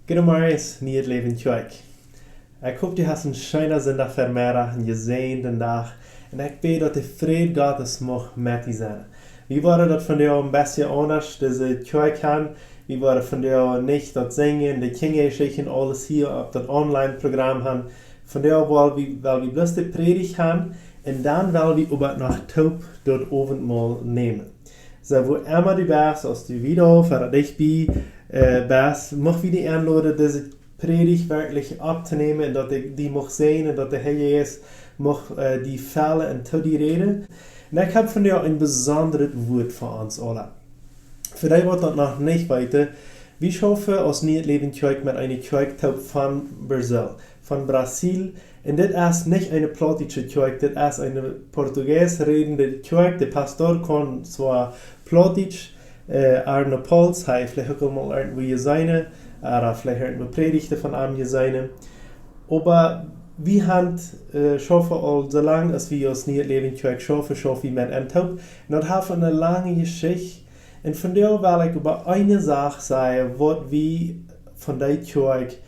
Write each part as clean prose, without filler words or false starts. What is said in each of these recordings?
Goedemorgen, niet leven tjoik. Ik hoop je hebt een schöne zondag vanmiddag en je zegen dag. En ik bid dat de vrede Gottes mag met je zijn. We worden dat van jou een beetje anders, deze tjoik gaan. We worden van jou niet dat zingen, de kindergeschichten, alles hier op dat online programma gaan. Van jou wil we bloß de predigt gaan. En dan wil we over nog top dat avondmaal nemen. So, wo immer du bist, als du wieder für dich bist, mag wir dich einladen, diese Predigt wirklich abzunehmen und dass die mag sehen und dass der Herr Jesus mag die Fälle und zu die reden. Und ich habe von dir ein besonderes Wort für uns alle. Für dich wird das noch nicht weiter. Wir schaffen aus Leben Kirche mit einer Kirche von Brasil. Und das ist nicht eine plattische Kirche, das ist eine portugiesisch redende Kirche. Der Pastor kann zwar plattisch, Arne Pauls, vielleicht auch mal irgendwie seine, oder vielleicht irgendwo Predigten von ihm seine. Aber wir haben schaffen all so lange, als wir aus Leben Kirche schaffen wir mit einem Top. Und das hat eine lange Geschichte. Und von der will ich über eine Sache sagen, was wir von der Kirche,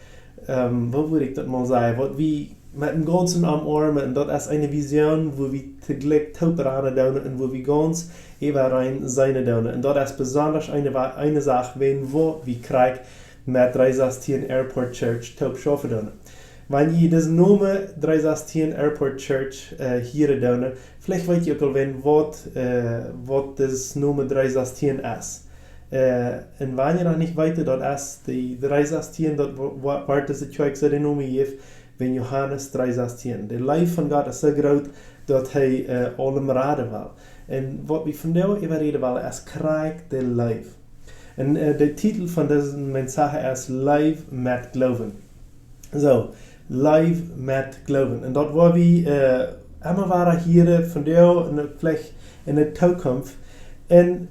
wo würde ich das mal sagen, was wir mit dem ganzen umarmen, und das ist eine Vision, wo wir täglich Tauberaner tun und wo wir ganz rein sein tun. Und das ist besonders eine Sache, wo wir kriegen mit 316 Airport Church Taub schaffen tun. Wenn ihr das Name 316 Airport Church hier tun, vielleicht weiß ihr auch, was das Name 316 ist. Und wenn ihr noch nicht weiter dort ist, die 316, dort war das die Kirche, so den Namen gibt, wenn Johannes 3,16. Der Leib von Gott ist so groß, dass er allem raden will. Und was wir von der reden wollen, ist Krieg der Leib. Und der Titel von dieser Message ist Leib mit Glauben. So, Leib mit Glauben. Und dort war wir immer waren hier von der vielleicht in der Zukunft. Und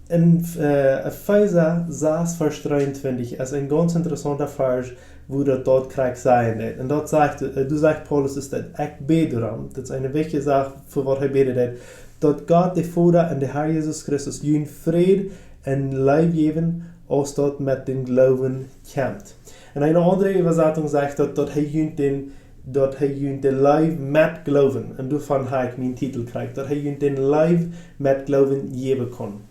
Epheser 6, Vers 23 ist ein ganz interessanter Vers, wo dort Krieg sein wird. Und dort sagt, du sagst Paulus, ist das, ich bete darum, das ist eine wichtige Sache, für was er betet hat, dass Gott, der Vater und der Herr Jesus Christus, ihnen Frieden und Leib geben, als dort mit dem Glauben kämpft. Und eine andere Übersetzung sagt, dass er ihnen den Leib mit Glauben, und davon habe ich meinen Titel gekriegt, dass er ihnen den Leib mit Glauben geben kann.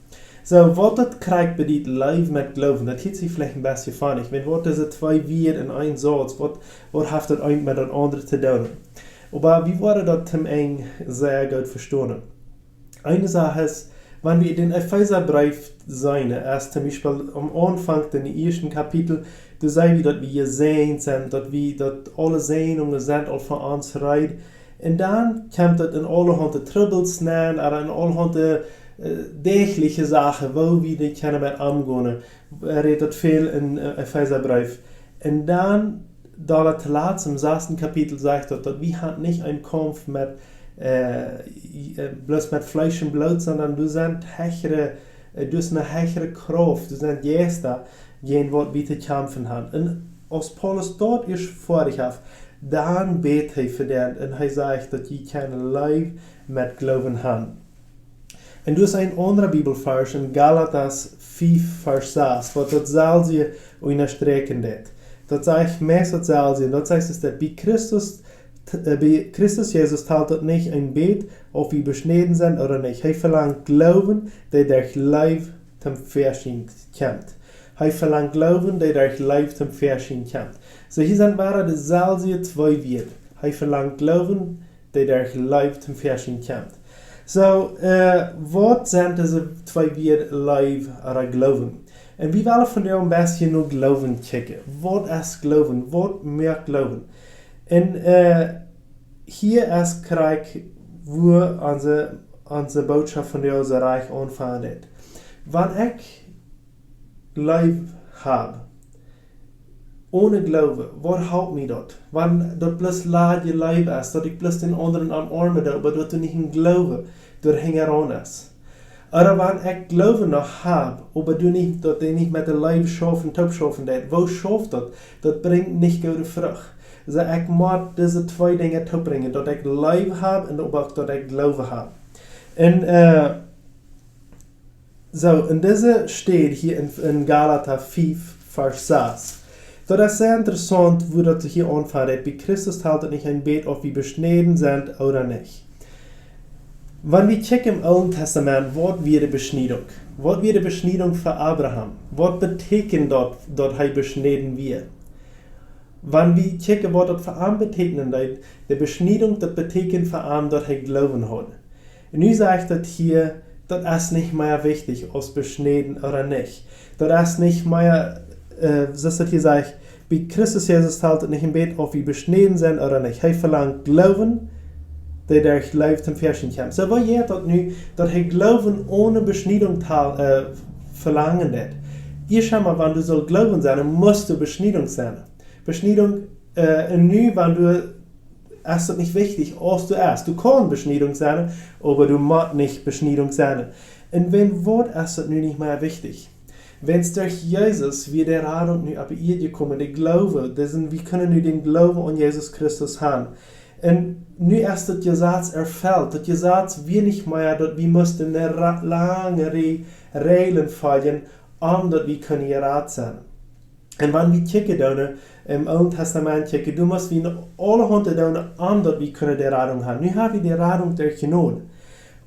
So, was das Krieg bedeutet, Leib mit Glauben, das hört sich vielleicht ein bisschen funnig. Wenn diese zwei Wörter in einem Satz, was hat das eigentlich mit dem anderen zu tun? Aber wie wurde das zum einen sehr gut verstanden? Eine Sache ist, wenn wir den Epheserbrief sehen, erst zum Beispiel am Anfang, in den ersten Kapitel, da sehen wir, dass wir sehen sind, dass alle Sehnungen sind, all von uns reit. Und dann kommt das in allerhand Troubles nennen, oder in allerhand tägliche Sachen, wo wir die können mit umgehen. Redet viel in Epheserbrief. Und dann, da das letzte im 6. Kapitel sagt, dass wir haben nicht einen Kampf mit bloß mit Fleisch und Blut, sondern du sind eine höhere Kraft, du sind Gäste, gegen was wir zu kämpfen haben. Und als Paulus dort ist vor dich auf, dann betet er für den und er sagt, dass wir kein Leib mit Glauben haben. Und du hast ein anderer Bibelvers in Galatas 5, Vers 6, wo das Salzie unterstreichen wird. Das sagt mehr das Salzie, das heißt es, dass bei Christus Jesus teilt das nicht ein Bet, ob wir beschnitten sind oder nicht. Er verlangt Glauben, der durch Leib zum Verschieden kommt. Er verlangt Glauben, der durch Leib zum Verschieden kommt. So hier sind das Salzie zwei Wörter. Er verlangt Glauben, der durch Leib zum Verschieden kommt. So, was sind diese zwei Wörter, Leib oder Glauben? Und wir wollen von dir ein bisschen nur Glauben checken. Was ist Glauben? Was mehr Glauben? Und hier ist Krieg, wo unsere Botschaft von dir so reich anfangen. Wenn ich Leib habe, ohne Glaube, was hält mich dort? Wenn dort bloß Lade Leib ist, dass ich bloß den anderen am Arm habe, aber dort nicht ein Glaube, dort heran ist. Oder wenn ich Glaube noch habe, aber du nicht, dass du nicht mit dem Leib schaffen, top schaffen, wo schafft das? Das bringt nicht gute Frucht. Also ich muss diese zwei Dinge bringen, dass ich Leib habe und auch, dass ich Glaube habe. Und diese steht hier in Galater 5, Vers 6. Das ist sehr interessant, wo das hier anfängt. Bei Christus hält nicht ein Bett, ob wir beschnitten sind oder nicht. Wenn wir checken im Alten Testament, was wäre Beschneidung? Was wäre Beschneidung für Abraham? Was betekent dat hij beschneden wird? Wenn wir checken, was das für ihn betekent, die Beschneidung, das betekent für ihn, dass er Glauben hat. Und nu sagt das hier, das ist nicht mehr wichtig, ob beschneden oder nicht. Das ist nicht mehr, das hier sagt, bei Christus Jesus hält es nicht im Bett, ob wir beschneden sind oder nicht. Er verlangt Glauben, der durch Leib zum Verschen kommt. So, was geht das nu, dass er Glauben ohne Beschneidung verlangen wird? Ihr schau mal, wenn du soll Glauben sein, musst du Beschneidung sein. Beschneidung, nu, wenn du, ist das nicht wichtig, als du erst. Du kannst Beschneidung sein, aber du musst nicht Beschneidung sein. Und wenn Wort ist das nu nicht mehr wichtig. Wenn es durch Jesus wie der Radung nu ab ihr gekommen, der Glaube, wir können nu den Glauben an Jesus Christus haben. Und nu ist das Gesetz erfüllt. Das Gesetz wir nicht mehr, dass wir müssen eine lange Regeln folgen, dass wir können gerettet sein. Und wenn wir checken dann, im Alten Testament checken, du musst wie alle Hunde dann dass wir können die Rettung haben. Nu haben wir die Rettung durchgenommen.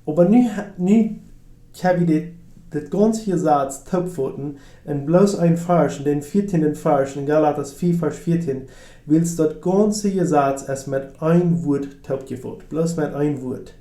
Aber nu haben wir das ganze Gesetz topfoten und bloß ein Vers, den 14. Vers, in Galater 4, Vers 14, willst das ganze Gesetz erst mit ein Wort topgefoten. Bloß mit ein Wort.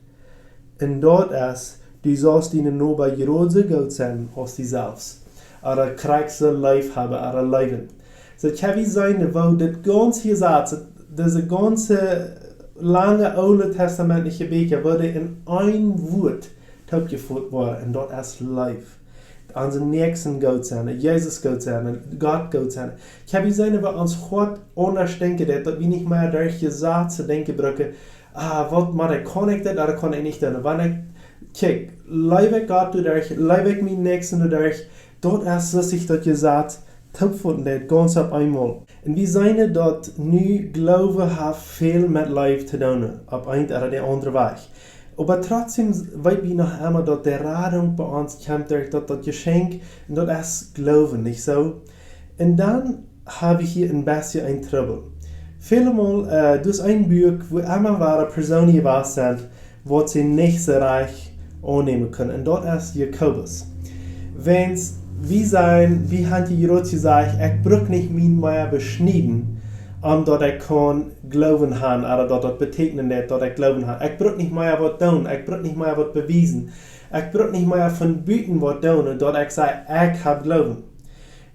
Und dort ist, du sollst ihnen nur bei Jerose Gott sein, als die selbst. Oder kriegst du Life haben, oder Leben. So kann wie sein, wo das ganze Gesetz, diese ganze lange Alte testamentliche Bücher, wurde in ein Wort topgefoten worden. Und dort ist Life. Unsere Nächsten Gott sein, Jesus Gott sein, Gott Gott sein. Ich habe gesehen, wo uns Gott anders denken, dass wir nicht mehr durch Gesetze denken brauchen, was mache ich, kann ich das oder kann ich nicht das? Wenn ich, kijk, lebe ich Gott durch, lebe ich meinen Nächsten durch, dort ist es sich das Gesetz topgefoten, ganz auf einmal. Und wir sehen, dass nu Glaube hat viel mit Life zu tun, auf ein oder der andere Weg. Aber trotzdem weiß wir noch einmal, dass die Rettung bei uns kommt durch das Geschenk und das ist Glauben, nicht so? Und dann habe ich hier ein bisschen ein Trouble. Viele Mal, durch ein Buch, wo einmal wahre Personen gewesen sind, wo sie nicht so reich annehmen können. Und dort ist Jakobus. Wenn's wie hat die Jerot gesagt, ich brauche nicht mein mehr beschneiden, dass ich kann glauben haben, oder dass das betekent, dass ich glauben habe. Ich brauche nicht mehr was tun, ich brauche nicht mehr was beweisen. Ich brauche nicht mehr von Büten was tun, dass ich sage, ich habe Glauben.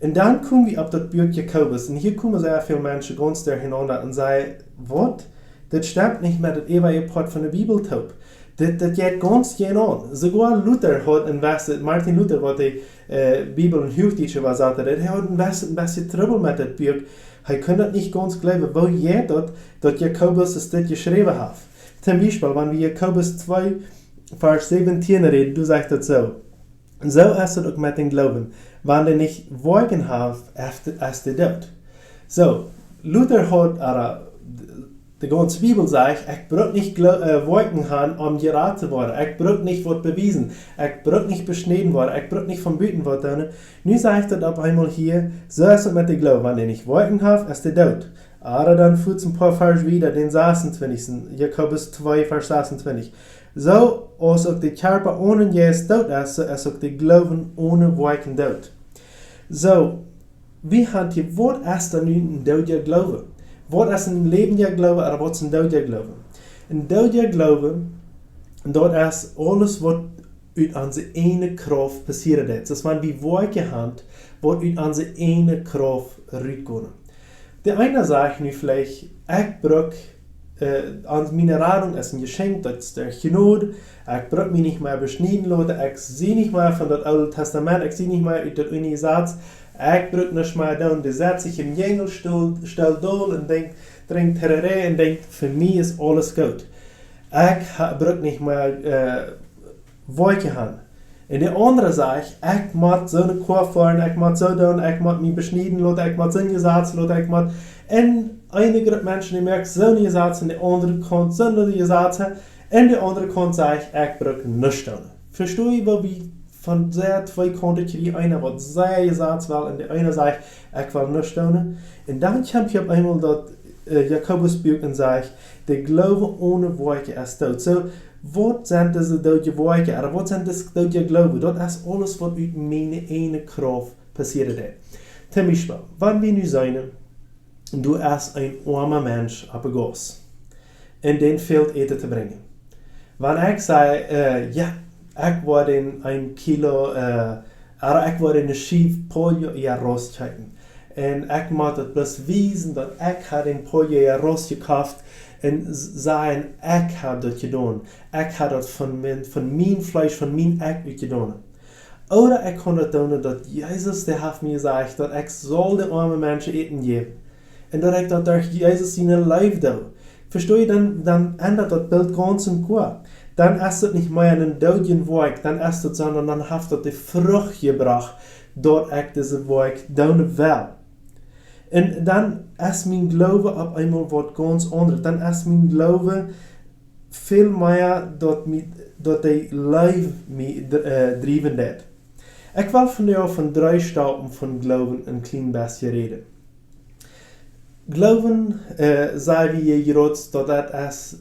Und dann kommen wir auf das Buch Jakobus, und hier kommen sehr viele Menschen ganz durcheinander und sagen, was? Das stimmt nicht mehr, das ewige Part von der Bibel top. Das geht ganz genau. Sogar Luther hat investiert, Martin Luther, was die Bibel in Hochdeutsch übersetzt hat, er hat ein bisschen Trouble mit dem Buch. Er kann das nicht ganz glauben, wo geht das, dass Jakobus das geschrieben hat. Zum Beispiel, wenn wir Jakobus 2, Vers 17 reden, du sagst das so. So ist es auch mit dem Glauben. Wenn du nicht Wolken hast, ist du tot. So, Luther hat, die ganze Bibel sagt, ich brauche nicht Wolken haben, um gerettet zu werden. Ich brauche nicht was bewiesen. Ich brauche nicht beschnitten werden. Ich brauche nicht vom Büten was tun. Nun sagt das auf einmal hier, so ist es mit dem Glauben. Wenn du nicht Wolken hast, ist du tot. Aber dann führt ein paar Vers wieder, den 26. Jakobus 2, Vers 26. So, als auch der Körper ohne Jesus tot ist, so ist auch der Glauben ohne Wolken tot. So, wie hat hier, was ist denn ein toter Glaube? Was ist ein lebendiger Glaube oder was ist ein toter Glaube? Ein toter Glaube, dort ist alles, was aus unserer eigenen Kraft passiert ist. Das ist, wie Wolken haben, was aus unserer eigenen Kraft rauskommt. Der eine sagt nu vielleicht, ich brauche meine Rettung ist ein Geschenk, das ist durch Gnade, ich brauche mich nicht mehr beschneiden lassen, ich sehe nicht mehr von das Alten Testament, ich sehe nicht mehr aus dem Gesetz, ich brauche nicht mehr da und setze sich im Jängelstuhl da und trinkt Terere und denkt, für mich ist alles gut. Ich brauche nicht mehr Wolken haben. Und der andere sagt, ich muss so eine Kurve fahren, ich muss so tun, ich muss mich beschneiden lassen, ich muss so ein Gesetz lassen, ich muss... Und einige Menschen, die merken, so ein Gesetz, und der andere kann so ein Gesetz haben, und der andere kann sagen, ich brauche nichts tun. Verstehe ich, wie von sehr zwei Kanten kriegen. Einer wird sehr gesagt, weil in der eine sagt, ich will nicht tun. Und dann kommt auf einmal dort Jakobusbuch und sagt, der Glaube ohne Werke ist tot. So, was sind diese dode Werke, oder was sind das dode Glaube? Das ist alles, was uit meine eine Kraft passiert ist. Zum Beispiel, wenn wir nu zijn, du bist ein armer Mensch op een gas, en den fehlt eten te brengen. Wenn ich sage, ja, ich werde ein Kilo, oder ich werde eine Schief Polio ja rostchecken. Und ich muss das bloß wiesen, dass ich den Polio ja rost gekauft und sagen, ich habe das getan. Ich habe das von mein Fleisch, von mein Eck getan. Oder ich kann das tun, dass Jesus, der hat mir gesagt, dass ich soll den armen Menschen eten geben. Und dass ich das durch Jesus seine Leib tue. Verstehe je, dann ändert das Bild ganz und gut. Dann ist es nicht mehr ein döden Werk, dann ist es, sondern dann hat es die Frucht gebracht, dort ich diese Werk tun will. Und dann ist mein Glaube auf einmal was ganz anderes. Dann ist mein Glaube viel mehr, dass die Leib mich driven wird. Ich will von dir von 3 Stauben von Glauben ein klein bisschen reden. Glauben, sei wie je gerotzt, dass das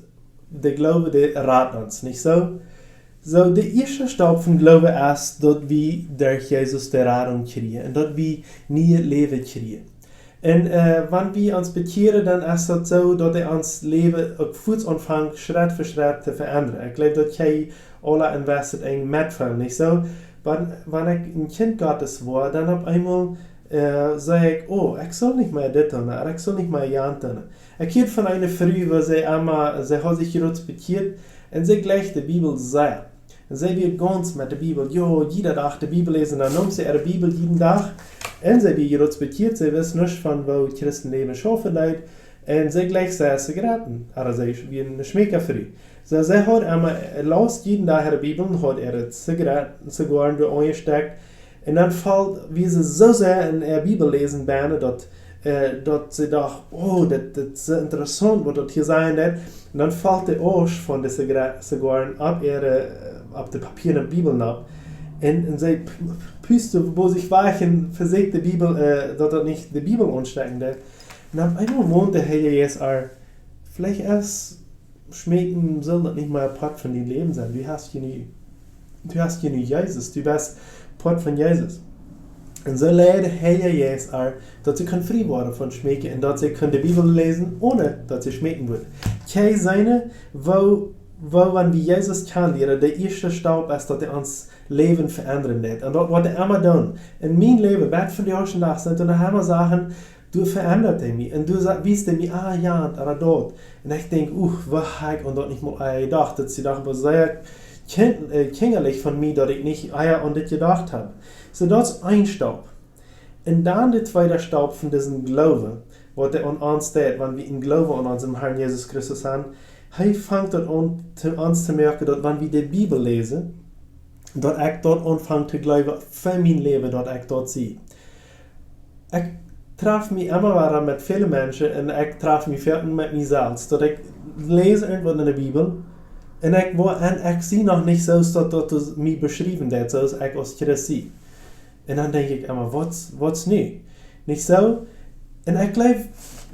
der Glaube, der rät uns, nicht so? So, der erste Staub von Glauben ist, dass wir durch Jesus die Rettung kriegen und dass wir nie Leben kriegen. Und wenn wir uns bekehren, dann ist es so, dass wir uns Leben auf Fuß anfangen, Schritt für Schritt zu verändern. Ich glaube, dass ihr alle investiert in mitfallen, nicht so? Wenn ich ein Kind Gottes war, dann auf einmal sage ich, oh, ich soll nicht mehr das tun, oder ich soll nicht mehr das tun. Ich kenne von einer Frau, wo sie hat sich gerutzt bekehrt und sie gleich die Bibel sehr. Und sie wird ganz mit der Bibel, jeder Tag die Bibel lesen, dann nimmt sie ihre Bibel jeden Tag und sie wird gerutzt bekehrt, sie wissen nicht, von wo Christenleben schaffen leid und sie gleich sehr Zigaretten, oder sie ist wie eine Schmeckerfrau. So, sie hat einmal, laut jeden Tag ihre Bibel und hat ihre Zigarren eingesteckt. Und dann fällt, wie sie so sehr in der Bibel lesen werden, dass sie dachten, oh, das ist interessant, was das hier sein wird. Und dann fällt der Arsch von den Zigarren ab der Papier der Bibel ab. Und sie pusten, wo sich weichen, versägt die Bibel, dass das nicht die Bibel anstecken wird. Und auf einmal wohnte Herr Jesus, vielleicht erst schmecken soll das nicht mal ein Part von deinem Leben sein. Du hast ja nie Jesus, du bist Part von Jesus. Und so lehrt Herr Jesus dass sie frei werden von Schmecken und dass sie die Bibel lesen, ohne dass sie schmecken wird. Kei seine, wo wenn wir Jesus kennenlernen, der erste Staub ist, dass er uns Leben verändern wird. Und das wird er immer tun. In mein Leben, wird von der ersten Tag sind, und dann haben wir Sachen, du veränderst mich. Und du weißt mir, ja, oder dort. Und ich denke, was habe ich und dort nicht mal gedacht. Das ist doch sehr kinderlich von mir, dass ich nicht an das gedacht habe. So, das ist ein Staub. Und dann der zweite Staub von diesem Glauben, was der an uns steht, wenn wir in Glauben an unserem Herrn Jesus Christus haben, fängt an uns zu merken, dass wenn wir die Bibel lesen, dass ich dort anfange zu glauben, für mein Leben, dass ich dort sehe. Ich treffe mich immer wieder mit vielen Menschen und ich treffe mich viel mit mir selbst. Dass ich lese irgendwas in der Bibel und ich sehe noch nicht so, dass das mir beschrieben wird, so als ich als Christ sehe. Und dann denke ich immer, was nicht? Nicht so? Und ich glaube,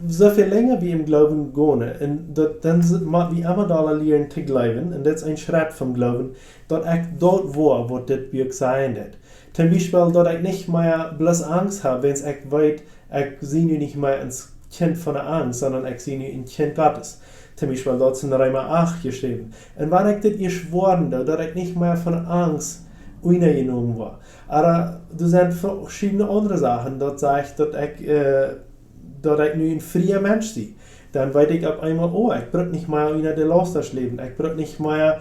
so viel länger wie im Glauben gehen, und dann muss wir immer da lernen zu glauben, und das ist ein Schritt vom Glauben, dass ich dort war, wo das Buch sein wird. Zum Beispiel, dass ich nicht mehr bloß Angst habe, wenn ich weiß, ich sehe nicht mehr ein Kind von der Angst, sondern ich sehe ein Kind Gottes. Zum Beispiel, dort ist in Römer 8 geschrieben. Und wenn ich das geschworen habe, dass ich nicht mehr von der Angst ungenommen war. Aber das sind verschiedene andere Sachen, dass ich, dass ich nun ein freier Mensch bin. Dann weiß ich auf einmal, ich brauche nicht mehr in der Losters leben, ich brauche nicht mehr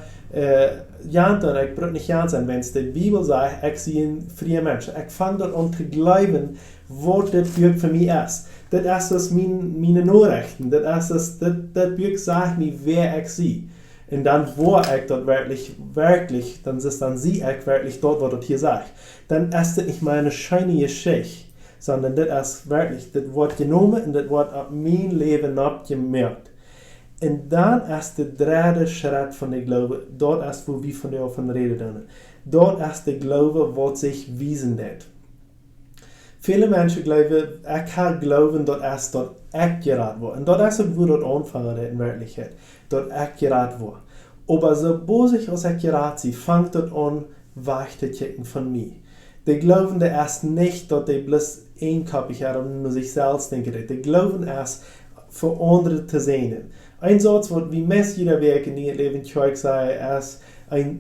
janten, ich brauche nicht janten sein. Wenn es die Bibel sagt, ich bin ein freier Mensch. Ich fange dort an zu glauben, was das Buch für mich ist. Das ist meine Nachrichten, das Buch sagt mir, wer ich bin. Und dann, wo ich dort wirklich, dann sehe ich wirklich dort, wo das hier sagt. Dann ist das nicht mal eine schöne Geschichte, sondern das ist wirklich, das wird genommen und das wird auf mein Leben abgemerkt. Und dann ist der dritte Schritt von der Glaube, dort ist, wo wir von der reden. dort ist der Glaube, was sich wiesen wird. Viele Menschen glauben, ich kann glauben, dass es dort echt gerade war. Und das ist, wo dort anfangen in Wirklichkeit. Dort echt gerade war. Aber sobald ich aus echt gerade sie, fängt dort an, weich zu kicken von mir. Die glauben erst nicht, dass die bloß einkopfig haben und nur sich selbst denken. Die glauben erst, für andere zu sehen. Ein Satz, wie meist jeder Weg in ihrem Leben sagt, ist,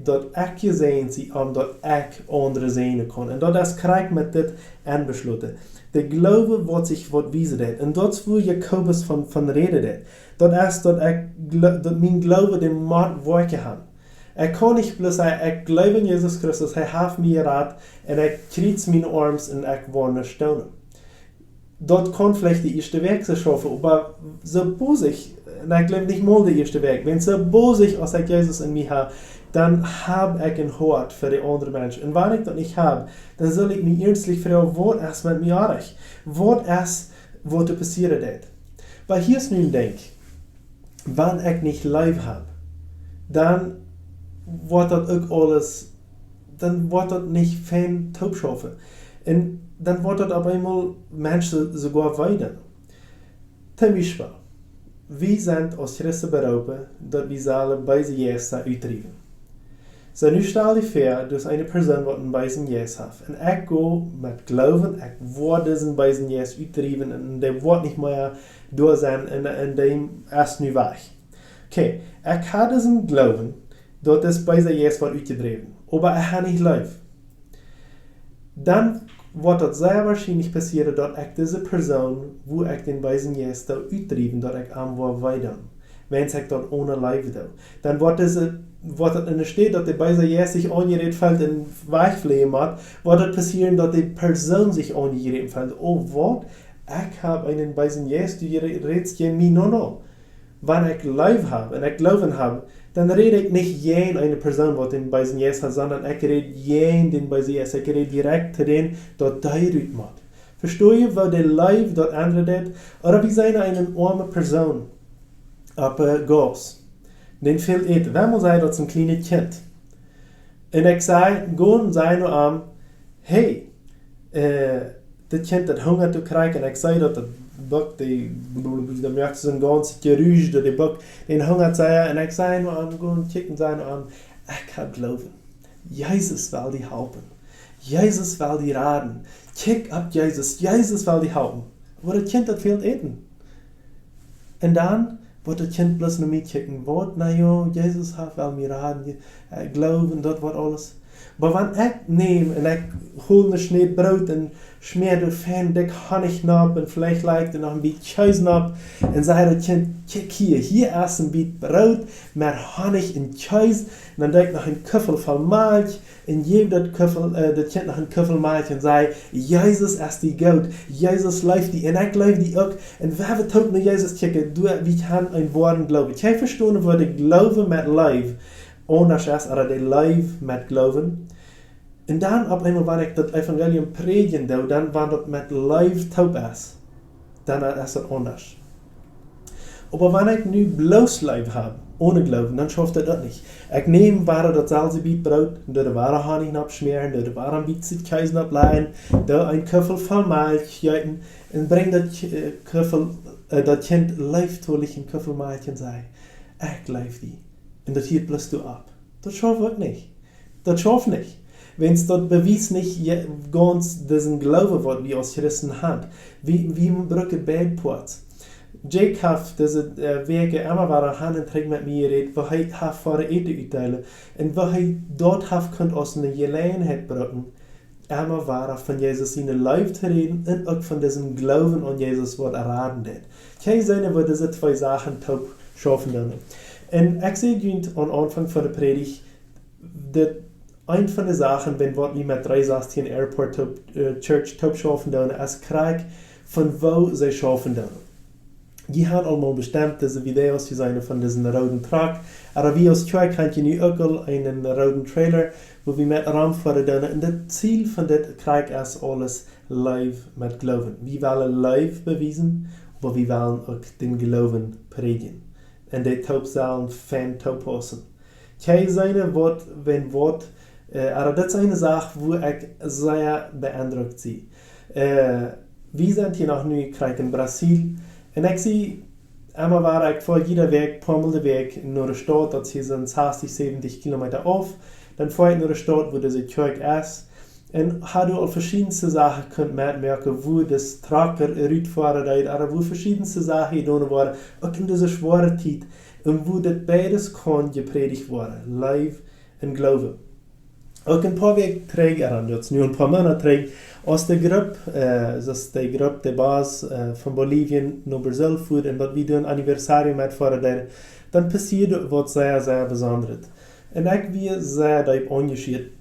dat ik je zijn zie, omdat ik andere zijn kan. En dat is krijg met dit aanbesloten. De Glaube wat zich wat wiesen deed. En dat is waar Jacobus van reden deed. Dat is dat mijn Glaube de maat werken had. Ik kan niet bloß zeggen, ik geloof in Jesus Christus, hij heeft mij geraad en ik krieg mijn arms en ik wohne steunen. Dat kan vielleicht die erste Weg zu schaffen, aber so bosig, und ich glaube nicht mal der erste Weg, wenn so bosig als ich Jesus in mir habe, dann habe ich ein Hort für die anderen Menschen. Und wenn ich das nicht habe, dann soll ich mich ernstlich fragen, was ist mit mir eigentlich? Was ist, was passiert ist? Weil hier ist nun denk, wenn ich nicht live habe, dann wird das auch alles, dann wird das nicht fein taub schaffen. Und dann wird das auf einmal Menschen sogar weiter. Zum Beispiel, wir sind als Christen berufen, dass wir sollen bei Jesus uitdrijven. So, nu stel je vor, dus eine Person, die einen Beisen Jesus hat. Und ich gehe mit Glauben, ich werde diesen Beisen Jesus uitdrijven und der wird nicht mehr da sein in dem erst nu weg. Okay, ich habe diesen Glauben, dass das Beisen Jesus wird uitgedreven. Aber ich habe nicht live. Dann wird das sehr wahrscheinlich passieren, dass ich diese Person, wo ich den Beisen Jesus da uitdrijven, dass ich am weiter. Wenn ich dort ohne live da. Dann wird das in der steht, dass der Beise Jesus sich angeregt fällt und weichfliehen hat, wird das passieren, dass die Person sich angeregt fällt. Oh, was? Ich habe einen Beisen Jesus, die redet ja mir noch. Wenn ich live habe und ich Glauben habe, dann rede ich nicht jen eine Person, die den Beisen Jesus hat, sondern ich rede jen den Beisen Jesus. Ich rede direkt zu denen, dort der rüht macht. Verstehe je, weil der live dort andere det? Oder wie seine eine arme Person op Gas. Den viel eten. Wer zei dat een kleine kind? En ik zei, gewoon zei nu aan, hey, dit kind dat honger te krijgen. En ik zei dat het buk, dan merkt ze een ganz geruis door de buk, den honger zei. En ik zei nu aan, gewoon chicken zei nu aan, ik heb geloven. Jezus wil die helpen. Jezus wil die raden. Kijk op Jezus. Jezus wil die helpen. Maar het kind dat veel eten. En dan wordt het kind bloß naar mij kijken. Wat, nou ja, Jezus heeft wel mir raden. Geloven, dat wordt alles. Maar wanneer ik neem en ik hol een Schnee brood en schmeer door fijn dik honig op en vielleicht lijkt er nog een beetje Käse op en zei dat kind, kijk hier is een beetje brood met honig en Käse en dan denk ik nog een kuffel van melk en geef dat kind nog een kuffel melk en zei, Jezus is die goud, Jezus leeft die en ik leef die ook en we hebben het ook naar Jezus kijken, wie kan een woorden geloven. Ik verstaan wat ik geloven met life anders is, oder die live met geloven. En dan op eenmaal wanneer ik dat evangelium predigen doe, dan wanneer dat met live taub is, dan is het anders. Aber wanneer ik nu bloos live heb, ohne geloven, dan schafft dat niet. Ik neem waar dat zelfs biet brood, door de ware honing abschmeren, door de ware een beetje Käse ableiden, door een kuffel van melk juiten, en breng dat kind lieftoelig een kuffel melk en zei, ik leef die. En dat hier bloß du ab. Das schafft ook nicht. Das schafft nicht. Wenn es dort bewies nicht ganz diesen Glauben, was wir als Christen haben. Wie man brücke Bedport. Jake hat diese Wege immer waren Hand und Trick mit mir geredet, wo er hat vor der Ete uitteilen. Und wo er dort hat könnt aus einer Gelegenheit brücken, immer war von Jesus seine Leib zu reden und auch von diesem Glauben an Jesus, was raten hat. Keine Seine, wo diese zwei Sachen taub schaffen dann. En ik zei aan Anfang van de predigt, dat een van de zaken, wenn wir met 316 Airport Church top schaffen doen, is krijg van wo zij schaffen doen. Die haben allemaal bestimmt diese Videos, die zijn von diesem roten Truck, aber wie als Tag kann je nu ook al einen roten Trailer, wo wir mit Raum fahren doen. En das Ziel von dit krijg is alles live met geloven. Wir wollen live beweisen, aber wir wollen auch den Glauben predigen. En die taub zijn fan taub passen. Kei seine wat, wenn wat Aber das ist eine Sache, wo ich sehr beeindruckt bin. Wir sind hier noch nu krijg in Brasil en ik zie einmal war ich vor jeder Weg, paar Mal der Weg naar de stad, dat hier sind 60, 70 Kilometer auf, dann fahre ich naar de stad, wo diese Kirche ist und habe al verschiedenste Sachen könnt merken, wo das Tracker uitfahren deed, aber wo verschiedenste Sachen gedaan worden, auch in dieser schwere Zeit, und wo das beides kann gepredigt worden, live und Glaube. Ook een paar weken terug, dat is nu een paar maanden terug, als de groep, zoals de groep, de baas van Bolivien naar Brazil voert en dat we doen anniversarium met vieren, dan passiert wat zeer, zeer bijzonder. En ik weer zeer daarop engagiert,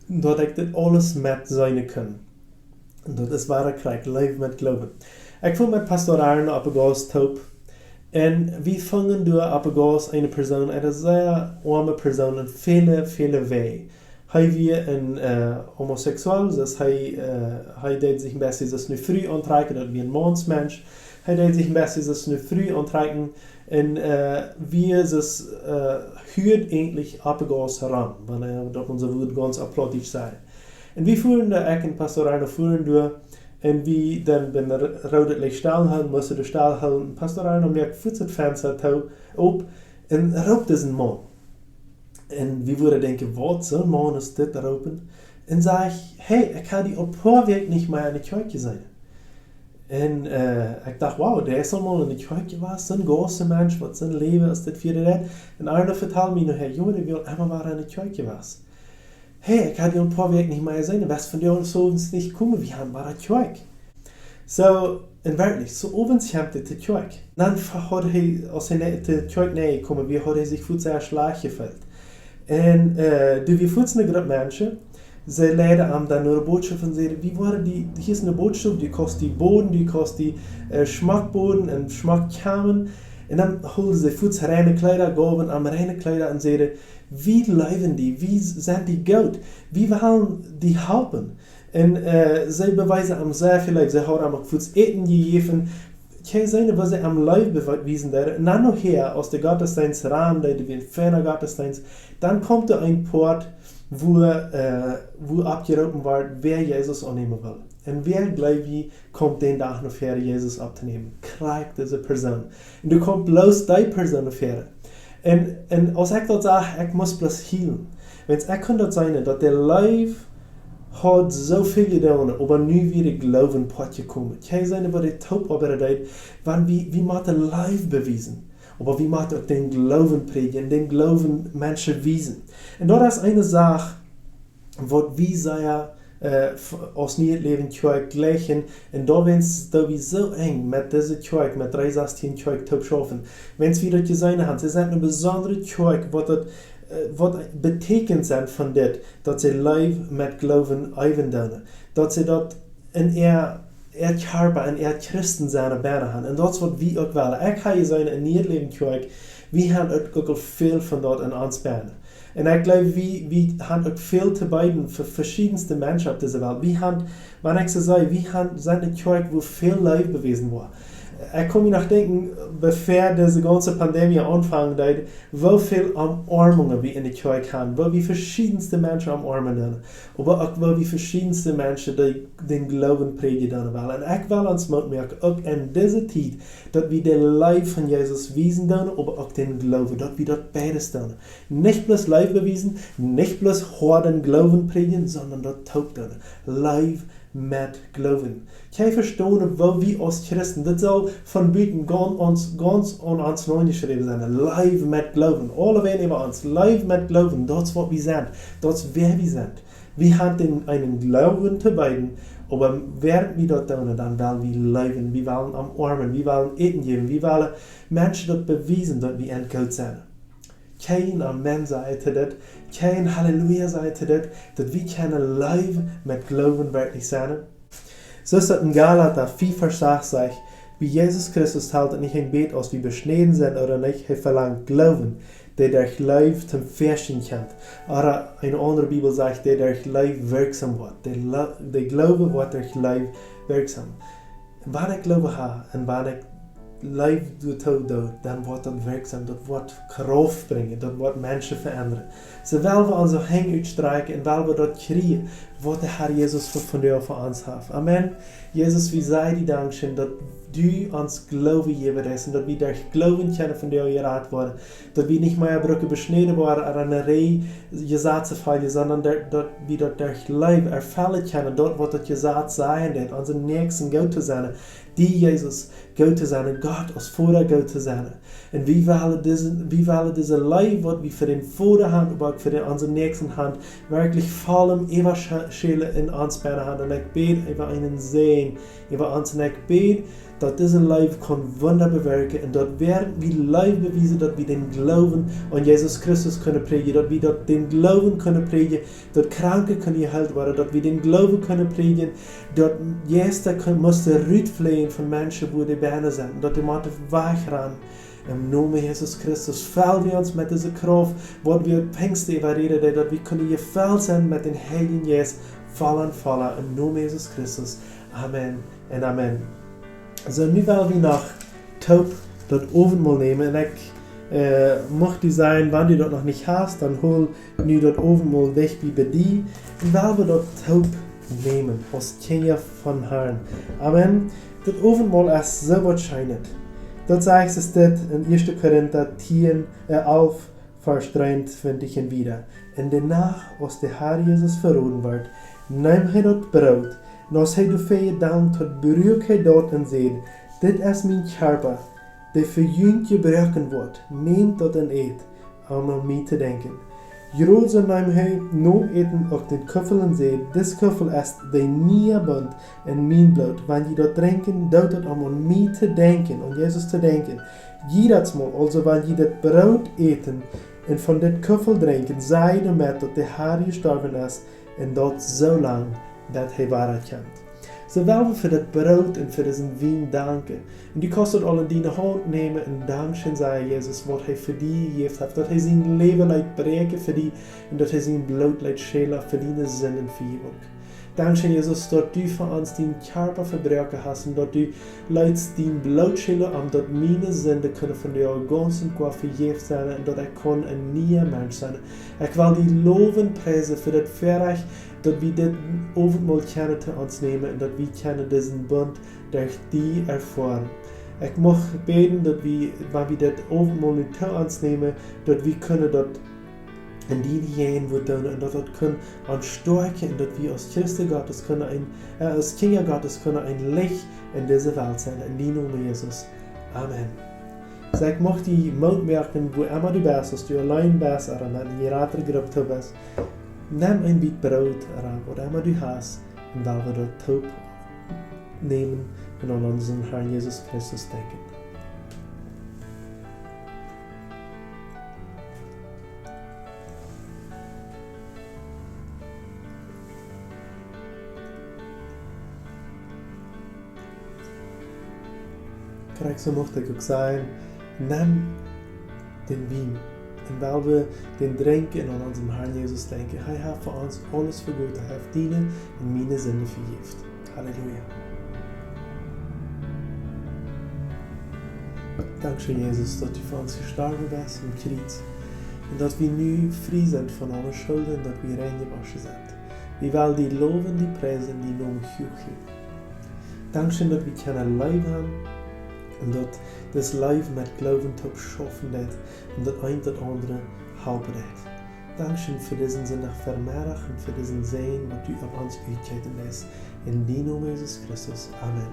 dat ik dit alles met zijn kan. Dat is waar ik krijg, live met geloven. Ik voel met pastoralen op een gasthoop. En we vangen door op een gast een persoon, een zeer arme persoon, in vele wegen. Hij weer een homoseksueel, dus hij deed zich een beetje zoals nu früh aantrekken, dat wie een mansmensch. Hij deed zich een beetje zoals nu früh aantrekken en wir zoals huurt eigenlijk op een gast heran, wanneer dat onze woord ganz applaudis zijn. En we voeren de ek en pastorale voeren door. En wie dan ben de rode licht stilhouden, moesten de stilhouden. Pastorale merkt voet het venster op en roept is een man. En wie würden denken, wat, zo'n man is dit roepen? En zeg ik, hey, ik ga die op een paar weken niet meer in de kerkje zijn. En ik dacht, wauw, der is allemaal in de kerkje was, zo'n große mens, wat zijn leven is dit voor dat. En Arno vertelde me nog, hey, jongen, die wil immer waar in de kerkje was. Hey, ik ga die op een paar weken niet meer zijn, was van jou zo ons niet komen, we gaan maar de kerk. So, en werkelijk, so ovens kwam hij de kerk. Dan had hij, als hij de kerk nee kwam, had hij zich voet zeer slaag geveld. En du wir voets eine groep mensen, ze leiden aan dan naar de boodschap en zeiden, wie waren die, hier is een boodschap, die kost die Boden, die kost die Schmackboden en Schmackkamen. En dan holden ze voets reine Kleider, gaven aan reine Kleider en zeiden, wie leven die, wie zijn die goed, wie willen die helpen. En zij bewijzen aan zeer veel lief, ze hadden aan voets eten gegeven. Kijk zijn wat ze am live beweisen werden. En dan nog her, aus der Gottesdienst ran, der wie ein ferner Gottesdienst, dann kommt ein Port, wo abgerufen wird, wer Jesus annehmen will. Und wer glaubt, wie kommt den Tag noch her, Jesus abzunehmen? Kriegt diese Person. Und du kommst bloß die Person noch her. Und als ich das sage, ich muss bloß healen. Wenn es kann das sein, dass der Live hat so viel gedaan, aber nu weer de geloven pot gekomen. Kijk zijn wat de toparbeider deed, want wie maakt live bewijzen. Aber wie maakt ook den geloven predigen, den geloven mensen wijzen. En dat is een zaak, wat wie zei als niet leven kerk gleichen. En daar wens dat we zo eng met deze kerk, met 316 kerk te schaffen. Wens we dat gezien hebben, ze zijn een bijzondere kerk, wat betekent zijn van dit, dat ze live met geloven uitwenden, dat ze dat in kerken en christen zijn bijna gaan. En dat is wat we ook willen. Ik ga je zijn in niet leven kerk, we hebben ook al veel van dat in ons bijna. En ik geloof, we hebben ook veel te bieden voor verschiedenste mensen op deze wereld. We hebben, wanneer ik zo zei, we zijn een kerk waar veel live bewezen wordt. Ik kon me nog denken, bevor deze ganze Pandemie anfangen deed, hoeveel omarmingen we in de kerk hebben, waar we verschiedenste mensen omarmen doen, maar ook waar we verschiedenste mensen die den geloven predigen willen. En ik wil ons merken, ook in deze tijd, dat we de live van Jezus wijzen doen, maar ook den geloven, dat we dat beides doen. Niet bloß live bewijzen, niet bloß horden geloven predigen, sondern dat ook doen. Live met geloven. Kijk verstaan waar we als christen, dat zal van buiten ganz aan ons neergeschreven zijn. Live met geloven. Alle weten over ons. Live met geloven. Dat is wat we zijn. Dat is wer we zijn. We hebben einen geloven te bieden, aber während wir dat doen, dan willen we leven. We willen omarmen. We willen eten geven. We willen mensen dat bewijzen dat we en goed zijn. Geen amen zei te dit, geen halleluja zei te dit, dat we kunnen live met geloven werkelijk zijn. Zo is het in Galater 4 vers 8 zegt, wie Jesus Christus telt het niet een beet als we besneden zijn oder niet, hij verlangt geloven, der der Glaube zum Verstehen kommt. Oder eine andere Bibel sagt, der der Glaube wirksam wird. Der Glaube wird der Glaube wirksam. Wanneer ik geloof heb en wanneer ik live doet dan wordt dat werkzaam, dat wordt kracht brengen, dat wordt mensen veranderen. Zowel we onze hang uitstrijken en wel we dat krijgen, wat de Herr Jesus von dir voor ons heeft. Amen. Jesus, wie sei die dankschön, dat du ons Glauben gegeven hast und dass wir durch Glauben können von dir geraten worden, dass wir nicht mehr Brücke beschnitten worden an einer Reihe gesagt zu fallen, sondern dass wir dort durch Leib erfüllen können, dort wo das gesagt sein wird, unseren Nächsten Gott zu sein, die Jesus Gott zu sein, Gott als Vater Gott zu sein. Und wie wollen diese Leib, was wir für den Vater haben, aber auch für unsere nächsten Hand, wirklich vollem Evangelie in uns beide haben. Und ich bete über einen Segen über uns und ich bete, dass diese Leib kann Wunder bewirken und dort werden wir Leib beweisen, dass wir den Glauben an Jesus Christus können predigen, dass wir dort den Glauben können predigen, dass Kranke können geheilt werden, dass wir den Glauben können predigen, dass jeder musste rütflehen von Menschen, wo die Beine sind, dass die Leute wegrennen. Im Namen Jesus Christus fällen wir uns mit dieser Kraft, wo wir Pfingsten überreden, dass wir können gefällt sein mit den Heiligen Jesus, fallen, im Namen Jesus Christus. Amen und Amen. So, nu wollen wir noch taub das Ovenmal nehmen. Und ich möchte sagen, wenn du das noch nicht hast, dann hol nu das Ovenmal weg bei dir. Und wollen wir das taub nehmen, als Kinder von Herrn. Amen. Das Ovenmal ist so wahrscheinlich. Das sagt es in 1. Korinther 11, Vers 23 wieder. In der Nacht, als der Herr Jesus verroden wird, nahm er das Brot. En als hij de vijand dankt, tot berührt hij dat en zei, dit is mijn körper, die voor jullie gebruiken wordt. Neemt dat en eet, om aan mij te denken. Jerozo nam hij na eten ook den Köffel en zei, dit Köffel is de nieuwe bund in mijn bloed. Wanneer je dat drinken, doet het om aan mij te denken, om Jezus te denken. Jedersmal, also wanneer je dat brood eten en van dit Köffel drinken, zei je met dat de Herr gestorben is en dat zo lang dat hij waarheid kent. So wollen wir für das Brot und für diesen Wein danken. Und die kostet alle in deine Hand nehmen und Dankeschön sagen, Jesus, was er für dich gegeben hat, dass er sein Leben leid breken für dich und dass er sein Blut leid schälen für deine Sinnenvergebung. Dankeschön, Jesus, dass du für uns deinen Körper verbrochen hast und dass du leid dein Blut schälen und dass meine Sünden können von dir ganz und gar vergeben sein und dass ich ein neuer Mensch sein. Ich will dich loben, preisen für das Verreich, dass wir das Abendmahl können zu uns nehmen und dass wir können diesen Bund durch die erfahren. Ich möchte beten, dass wir, wenn wir das Abendmahl zu uns nehmen, dass wir können das in die gehen tun und dass das können uns stärken und dass wir als Christen Gottes können als Kinder Gottes können ein Licht in dieser Welt sein. In die Namen Jesus. Amen. So, ich möchte die Mut merken, wo immer du bist, dass du allein bist oder in jeder Gruppe bist. Nimm ein Bit Brot heran, was immer du hast, und weil wir das taub nehmen und an unseren Herrn Jesus Christus denken. Kijk, zo mocht ik ook zeggen, nimm den Wein. Und weil wir den trinken und an unserem Herrn Jesus denken, er hat für uns alles vergeben, er hat deine und meine Sünde vergeben. Halleluja. Dankeschön, Jesus, dass du für uns gestorben bist im Kreuz und dass wir nun frei sind von allen Schulden und dass wir rein gewaschen sind. Wir wollen die loben, die preisen, die Namen hochheben. Dankeschön, dass wir kein Leib haben. Und dass das Leben mit Glauben schaffen wird und das ein oder andere halten wird. Dankeschön für diesen Sonntag Vermehrung und für diesen Segen, was du auf uns ausgegeben hast. In den Namen Jesus Christus. Amen.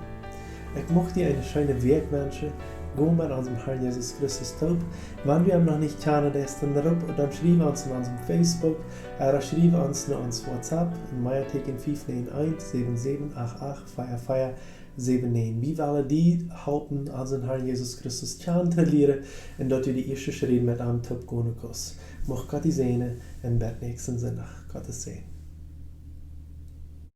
Ich möchte dir eine schöne Weg wünschen. Geh mit unserem Herrn Jesus Christus taub. Wenn du ihn noch nicht kennen, dann schreib uns in unserem Facebook oder schreib uns in uns WhatsApp in Meierteken 591 7788 44 79. Wie wollen die helpen, unseren Herrn Jesus Christus kennenzulernen und dass du die erste Schritte mit einem Top gehen kannst. Mach Gott die Sehne und bis nächsten Sonntag. Gottes Segen.